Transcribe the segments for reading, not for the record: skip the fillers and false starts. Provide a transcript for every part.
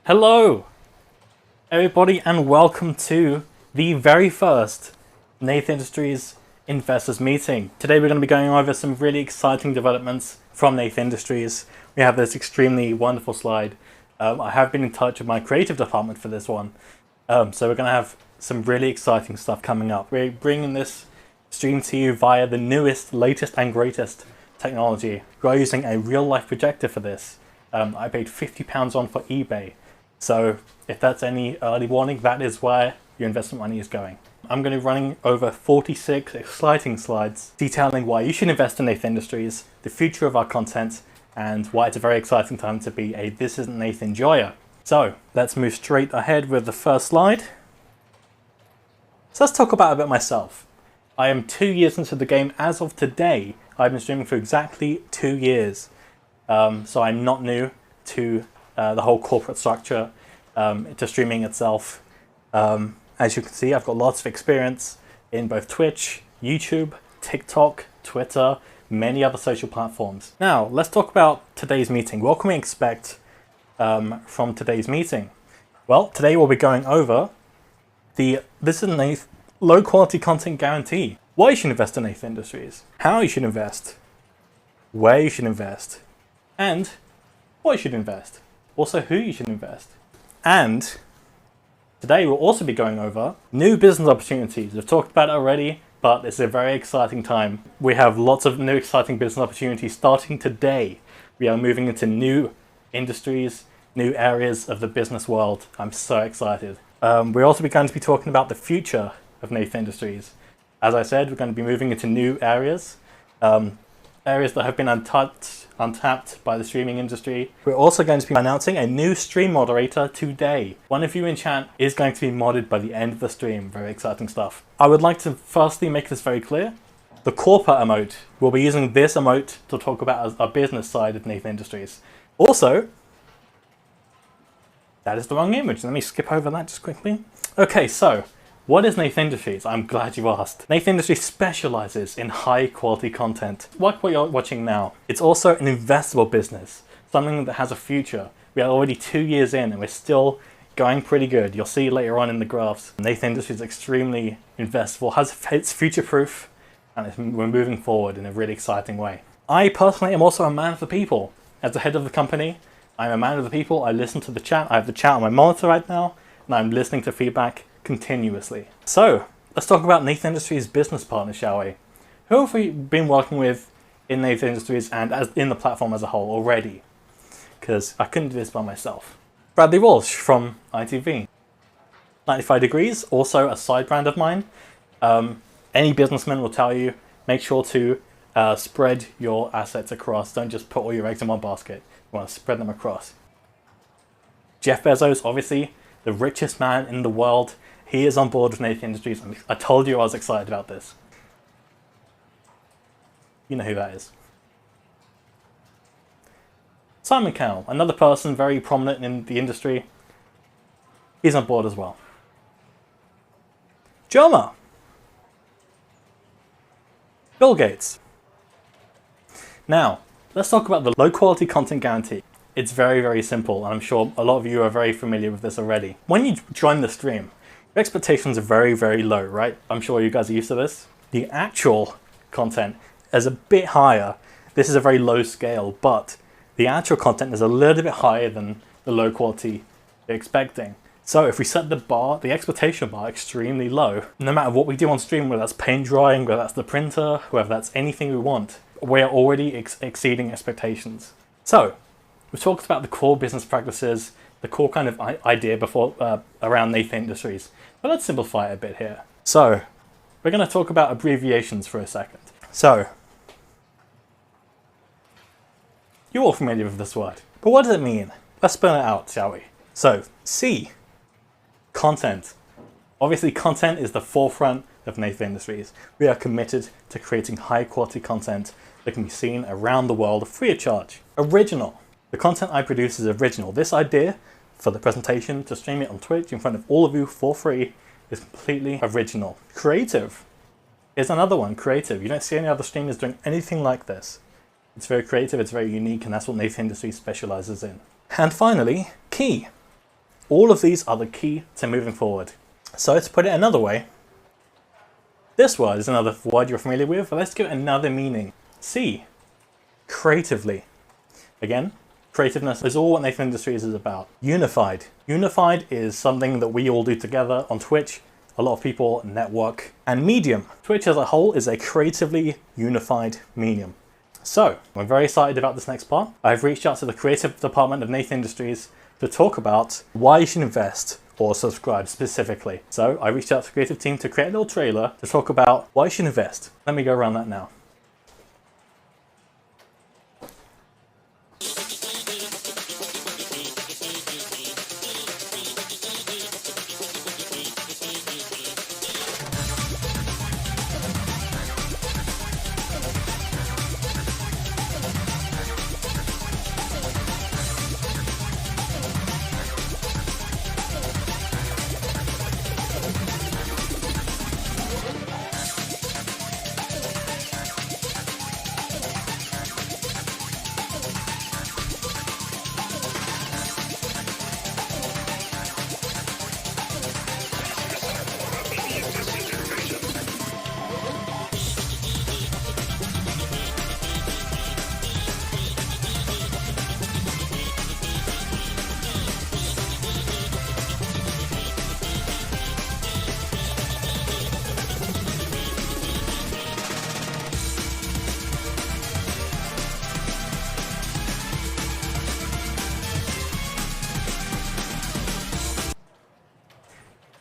Hello, everybody, and welcome to the very first Nath Industries investors meeting. Today we're going to be going over some really exciting developments from Nath Industries. We have this extremely wonderful slide. I have been in touch with my creative department for this one. So we're going to have some really exciting stuff coming up. We're bringing this stream to you via the newest, latest and greatest technology. We are using a real-life projector for this. I paid £50 on for eBay. So if that's any early warning, that is where your investment money is going. I'm going to be running over 46 exciting slides detailing why you should invest in Nath Industries, the future of our content, and why it's a very exciting time to be a This Isn't Nath enjoyer. So let's move straight ahead with the first slide. So let's talk about a bit myself. I am 2 years into the game as of today. I've been streaming for exactly 2 years. So I'm not new to the whole corporate structure, to streaming itself. As you can see, I've got lots of experience in both Twitch, YouTube, TikTok, Twitter, many other social platforms. Now, let's talk about today's meeting. What can we expect from today's meeting? Well, today we'll be going over the This Isn't Nath low quality content guarantee. Why you should invest in Nath Industries, how you should invest, where you should invest, and what you should invest. Also who you should invest. And today we'll also be going over new business opportunities. We've talked about it already, but it's a very exciting time. We have lots of new exciting business opportunities starting today. We are moving into new industries, new areas of the business world. I'm so excited. We're also going to be talking about the future of Nath Industries. As I said, we're going to be moving into new areas. Areas that have been untapped by the streaming industry. We're also going to be announcing a new stream moderator today. One of you in chat is going to be modded by the end of the stream. Very exciting stuff. I would like to firstly make this very clear. The corporate emote, we'll be using this emote to talk about our business side of Nath Industries. Also, that is the wrong image. Let me skip over that just quickly. Okay, so what is Nath Industries? I'm glad you asked. Nath Industries specializes in high quality content, like what you're watching now. It's also an investable business, something that has a future. We are already 2 years in and we're still going pretty good. You'll see later on in the graphs. Nath Industries is extremely investable, it's future proof, and we're moving forward in a really exciting way. I personally am also a man of the people. As the head of the company, I'm a man of the people. I listen to the chat. I have the chat on my monitor right now, and I'm listening to feedback continuously. So let's talk about Nath Industries business partners, shall we? Who have we been working with in Nath Industries and in the platform as a whole already? Because I couldn't do this by myself. Bradley Walsh from ITV. 95 Degrees, also a side brand of mine. Any businessman will tell you, make sure to spread your assets across. Don't just put all your eggs in one basket. You want to spread them across. Jeff Bezos, obviously the richest man in the world. He is on board with Nath Industries. I told you I was excited about this. You know who that is. Simon Cowell, another person very prominent in the industry. He's on board as well. Joma. Bill Gates. Now, let's talk about the low quality content guarantee. It's very, very simple, and I'm sure a lot of you are very familiar with this already. When you join the stream, your expectations are very, very low, right? I'm sure you guys are used to this. The actual content is a bit higher. This is a very low scale, but the actual content is a little bit higher than the low quality you're expecting. So if we set the bar, the expectation bar, extremely low, no matter what we do on stream, whether that's paint drying, whether that's the printer, whether that's anything we want, we're already exceeding expectations. So we've talked about the core business practices, the core kind of idea before around Nath Industries. But let's simplify it a bit here. So we're going to talk about abbreviations for a second. So you're all familiar with this word, but what does it mean? Let's spell it out, shall we? So C, content. Obviously content is the forefront of Nath Industries. We are committed to creating high quality content that can be seen around the world free of charge. Original. The content I produce is original. This idea for the presentation, to stream it on Twitch in front of all of you for free, is completely original. Creative is another one. Creative. You don't see any other streamers doing anything like this. It's very creative, it's very unique, and that's what Nath Industries specializes in. And finally, key. All of these are the key to moving forward. So to put it another way, this word is another word you're familiar with, but let's give it another meaning. C, creatively. Again, creativeness is all what Nath Industries is about. Unified. Unified is something that we all do together on Twitch. A lot of people network. And medium. Twitch as a whole is a creatively unified medium. So, I'm very excited about this next part. I've reached out to the creative department of Nath Industries to talk about why you should invest or subscribe specifically. So I reached out to the creative team to create a little trailer to talk about why you should invest. Let me go around that now.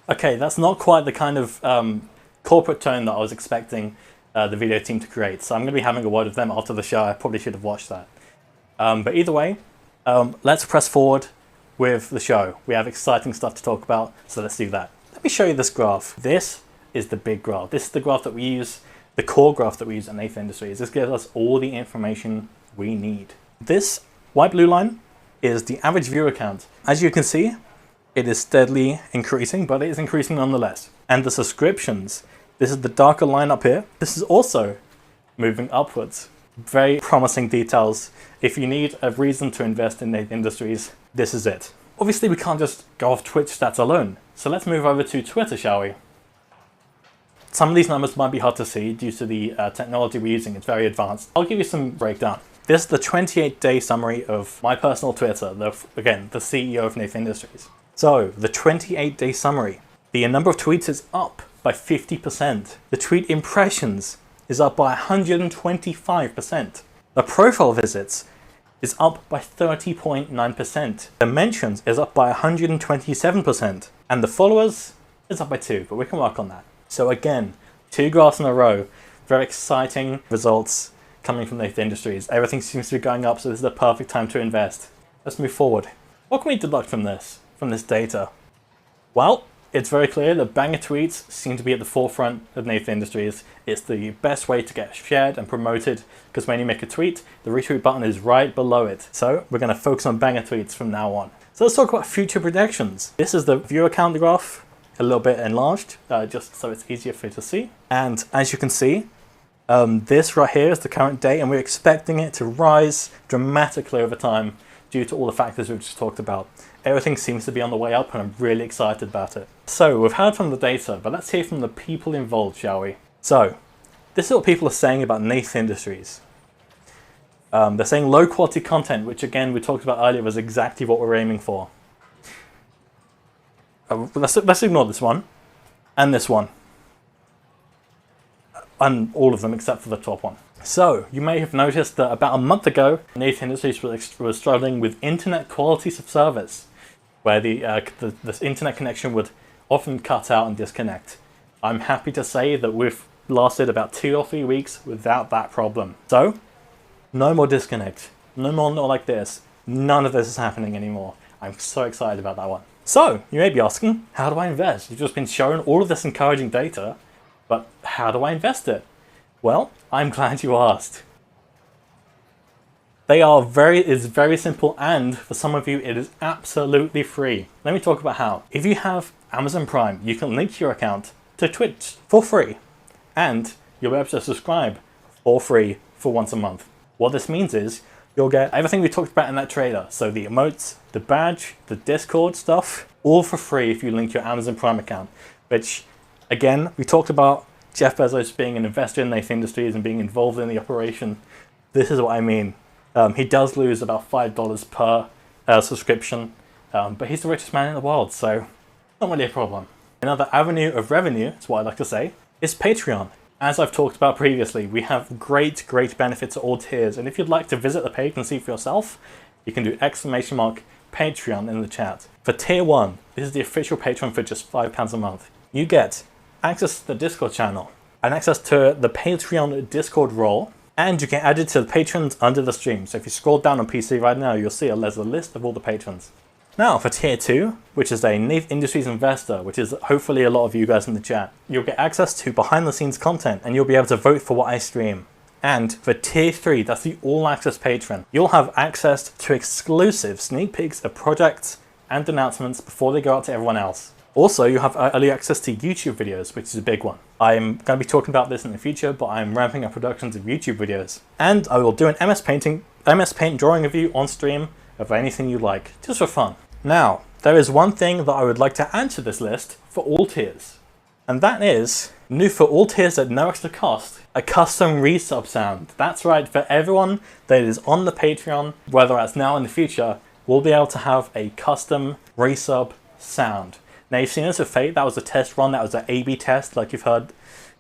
Okay, that's not quite the kind of corporate tone that I was expecting the video team to create. So I'm going to be having a word with them after the show. I probably should have watched that. But either way, let's press forward with the show. We have exciting stuff to talk about, so let's do that. Let me show you this graph. This is the big graph. This is the graph that we use, the core graph that we use at Nath Industries. This gives us all the information we need. This white blue line is the average viewer count. As you can see, it is steadily increasing, but it is increasing nonetheless. And the subscriptions, this is the darker line up here. This is also moving upwards. Very promising details. If you need a reason to invest in Nath Industries, this is it. Obviously, we can't just go off Twitch stats alone. So let's move over to Twitter, shall we? Some of these numbers might be hard to see due to the technology we're using. It's very advanced. I'll give you some breakdown. This is the 28-day summary of my personal Twitter, again, the CEO of Nath Industries. So, the 28-day summary. The number of tweets is up by 50%. The tweet impressions is up by 125%. The profile visits is up by 30.9%. The mentions is up by 127%. And the followers is up by 2, but we can work on that. So again, 2 graphs in a row. Very exciting results coming from Nath Industries. Everything seems to be going up, so this is the perfect time to invest. Let's move forward. What can we deduct from this data? Well, it's very clear that banger tweets seem to be at the forefront of Nath Industries. It's the best way to get shared and promoted, because when you make a tweet, the retweet button is right below it. So we're going to focus on banger tweets from now on. So let's talk about future projections. This is the viewer count graph, a little bit enlarged, just so it's easier for you to see. And as you can see, this right here is the current day, and we're expecting it to rise dramatically over time due to all the factors we've just talked about. Everything seems to be on the way up, and I'm really excited about it. So we've heard from the data, but let's hear from the people involved, shall we? So this is what people are saying about Nath Industries. They're saying low quality content, which again we talked about earlier was exactly what we're aiming for. Let's ignore this one and this one. And all of them except for the top one. So, you may have noticed that about a month ago, Nath Industries was struggling with internet quality of service, where the internet connection would often cut out and disconnect. I'm happy to say that we've lasted about 2 or 3 weeks without that problem. So, no more disconnect. No more not like this. None of this is happening anymore. I'm so excited about that one. So, you may be asking, how do I invest? You've just been shown all of this encouraging data, but how do I invest it? Well, I'm glad you asked. It's very simple, and for some of you it is absolutely free. Let me talk about how. If you have Amazon Prime, you can link your account to Twitch for free, and you'll be able to subscribe for free for once a month. What this means is You'll get everything we talked about in that trailer. So the emotes, the badge, the Discord stuff, all for free if you link your Amazon Prime account. Which, again, we talked about Jeff Bezos being an investor in Nath Industries and being involved in the operation. This is what I mean. He does lose about $5 per subscription, but he's the richest man in the world, so not really a problem. Another avenue of revenue, is what I like to say, is Patreon. As I've talked about previously, we have great benefits at all tiers, and if you'd like to visit the page and see for yourself, you can do !Patreon in the chat. For tier 1, this is the official Patreon for just £5 a month. You get access to the Discord channel, and access to the Patreon Discord role, and you get added to the patrons under the stream. So if you scroll down on PC right now, you'll see there's a list of all the patrons. Now for tier 2, which is a Nath Industries investor, which is hopefully a lot of you guys in the chat, you'll get access to behind the scenes content and you'll be able to vote for what I stream. And for tier 3, that's the all access patron, you'll have access to exclusive sneak peeks of projects and announcements before they go out to everyone else. Also, you have early access to YouTube videos, which is a big one. I'm going to be talking about this in the future, but I'm ramping up productions of YouTube videos. And I will do an MS Paint drawing review on stream of anything you like, just for fun. Now, there is one thing that I would like to add to this list for all tiers. And that is, new for all tiers at no extra cost, a custom resub sound. That's right, for everyone that is on the Patreon, whether that's now or in the future, we'll be able to have a custom resub sound. Now you've seen this with Fate, that was a test run, that was an A/B test, like you've heard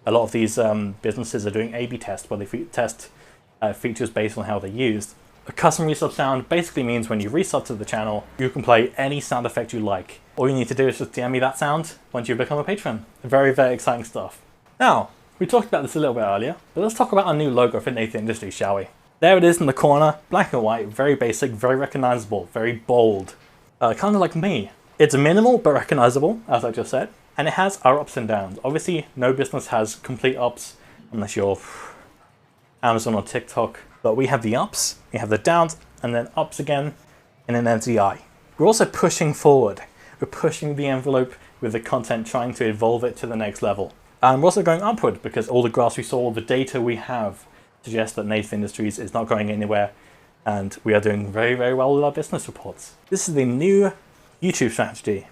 a lot of these businesses are doing A/B tests where they test features based on how they're used. A custom resub sound basically means when you resub to the channel, you can play any sound effect you like. All you need to do is just DM me that sound once you become a patron. Very exciting stuff. Now, we talked about this a little bit earlier, but let's talk about our new logo for Nath Industries, shall we? There it is in the corner, black and white, very basic, very recognizable, very bold. Kind of like me. It's minimal but recognizable, as I just said, and it has our ups and downs. Obviously, no business has complete ups unless you're Amazon or TikTok, but we have the ups, we have the downs, and then ups again, and then there's the I. We're also pushing forward. We're pushing the envelope with the content, trying to evolve it to the next level. And we're also going upward because all the graphs we saw, all the data we have suggests that Nath Industries is not going anywhere, and we are doing very well with our business reports. This is the new YouTube strategy.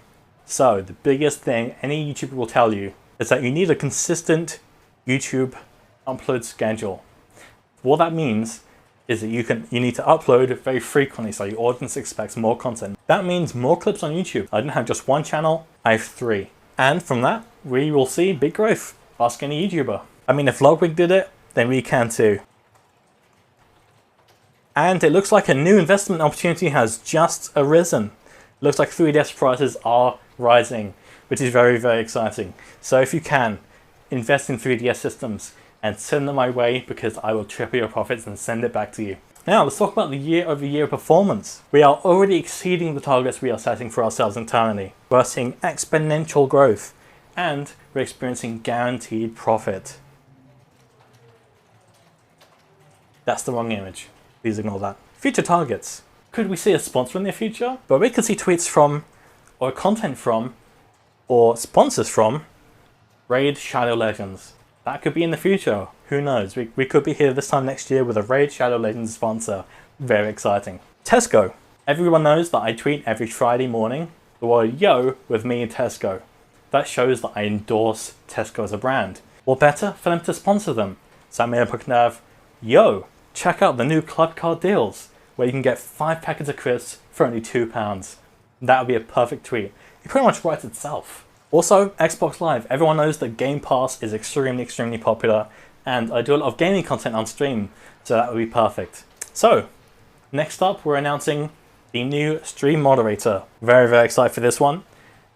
So the biggest thing any YouTuber will tell you is that you need a consistent YouTube upload schedule. What that means is that you need to upload very frequently so your audience expects more content. That means more clips on YouTube. I didn't have just one channel, I have 3. And from that, we will see big growth. Ask any YouTuber. I mean, if Logwig did it, then we can too. And it looks like a new investment opportunity has just arisen. Looks like 3DS prices are rising, which is very exciting. So if you can, invest in 3DS systems and send them my way because I will triple your profits and send it back to you. Now let's talk about the year-over-year performance. We are already exceeding the targets we are setting for ourselves internally. We're seeing exponential growth and we're experiencing guaranteed profit. That's the wrong image. Please ignore that. Future targets. Could we see a sponsor in the future? But we could see tweets from, or content from, or sponsors from Raid Shadow Legends. That could be in the future. Who knows? We could be here this time next year with a Raid Shadow Legends sponsor. Very exciting. Tesco. Everyone knows that I tweet every Friday morning the word yo with me and Tesco. That shows that I endorse Tesco as a brand. Or better, for them to sponsor them. So I made a can have, yo, check out the new club card deals, where you can get 5 packets of crisps for only £2. That would be a perfect tweet. It pretty much writes itself. Also, Xbox Live. Everyone knows that Game Pass is extremely popular, and I do a lot of gaming content on stream, so that would be perfect. So, next up, we're announcing the new stream moderator. Very excited for this one.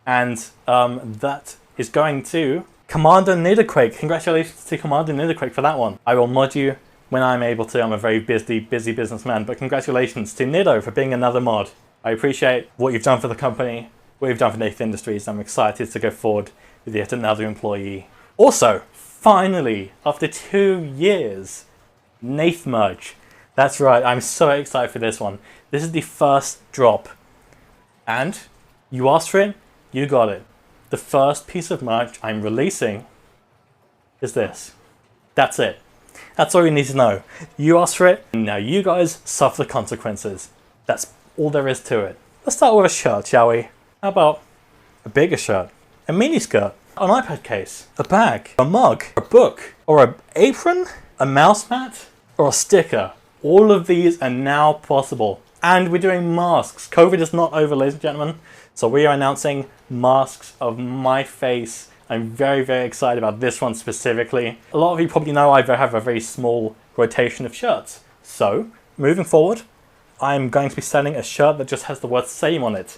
And that is going to Commander Nidaquake. Congratulations to Commander Nidaquake for that one. I will mod you when I'm able to. I'm a very busy businessman, but congratulations to Nido for being another mod. I appreciate what you've done for the company, what you've done for Nath Industries. I'm excited to go forward with yet another employee. Also, finally, after 2 years, Nath merch. That's right, I'm so excited for this one. This is the first drop. And you asked for it, you got it. The first piece of merch I'm releasing is this. That's it. That's all you need to know. You asked for it, and now you guys suffer the consequences. That's all there is to it. Let's start with a shirt, shall we? How about a bigger shirt, a mini skirt, an iPad case, a bag, a mug, a book, or an apron, a mouse mat, or a sticker? All of these are now possible. And we're doing masks. COVID is not over, ladies and gentlemen. So we are announcing masks of my face. I'm very, very excited about this one specifically. A lot of you probably know I have a very small rotation of shirts. So, moving forward, I'm going to be selling a shirt that just has the word same on it,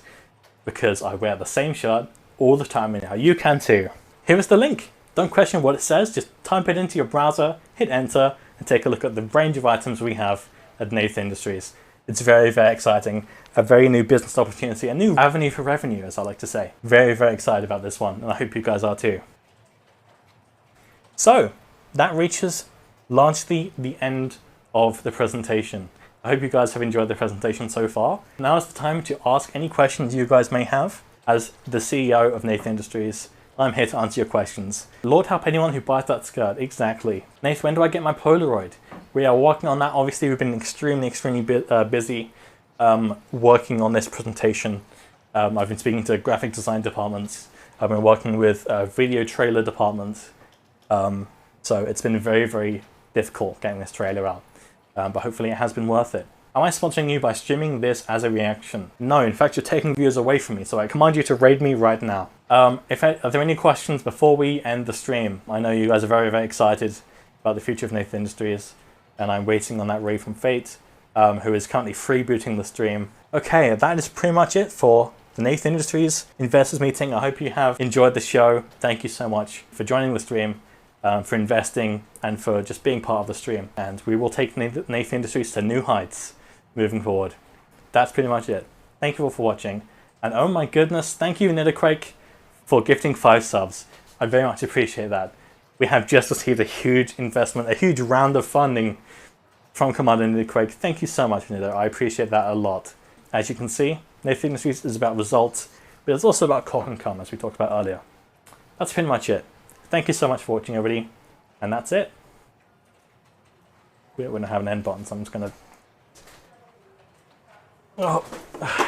because I wear the same shirt all the time, and now you can too. Here is the link. Don't question what it says, just type it into your browser, hit enter, and take a look at the range of items we have at Nath Industries. It's very, very exciting. A very new business opportunity, a new avenue for revenue, as I like to say. Very, very excited about this one, and I hope you guys are too. So, that reaches largely the end of the presentation. I hope you guys have enjoyed the presentation so far. Now is the time to ask any questions you guys may have. As the CEO of Nath Industries, I'm here to answer your questions. Lord help anyone who buys that skirt. Exactly. Nath, when do I get my Polaroid? We are working on that. Obviously, we've been extremely busy working on this presentation. I've been speaking to graphic design departments. I've been working with video trailer departments. So it's been very, very difficult getting this trailer out. But hopefully it has been worth it. Am I sponsoring you by streaming this as a reaction? No, in fact, you're taking viewers away from me, so I command you to raid me right now. Are there any questions before we end the stream? I know you guys are very, very excited about the future of Nath Industries, and I'm waiting on that raid from Fate, who is currently freebooting the stream. Okay, that is pretty much it for the Nath Industries Investors Meeting. I hope you have enjoyed the show. Thank you so much for joining the stream, for investing, and for just being part of the stream. And we will take Nath Industries to new heights moving forward. That's pretty much it. Thank you all for watching. And oh my goodness, thank you, Nitterquake, for gifting 5 subs. I very much appreciate that. We have just received a huge investment, a huge round of funding from Commander Nitterquake. Thank you so much, Nitter. I appreciate that a lot. As you can see, Nath Industries is about results, but it's also about Cork and Come, as we talked about earlier. That's pretty much it. Thank you so much for watching, everybody. And that's it. We don't have an end button, so I'm just going to... Oh.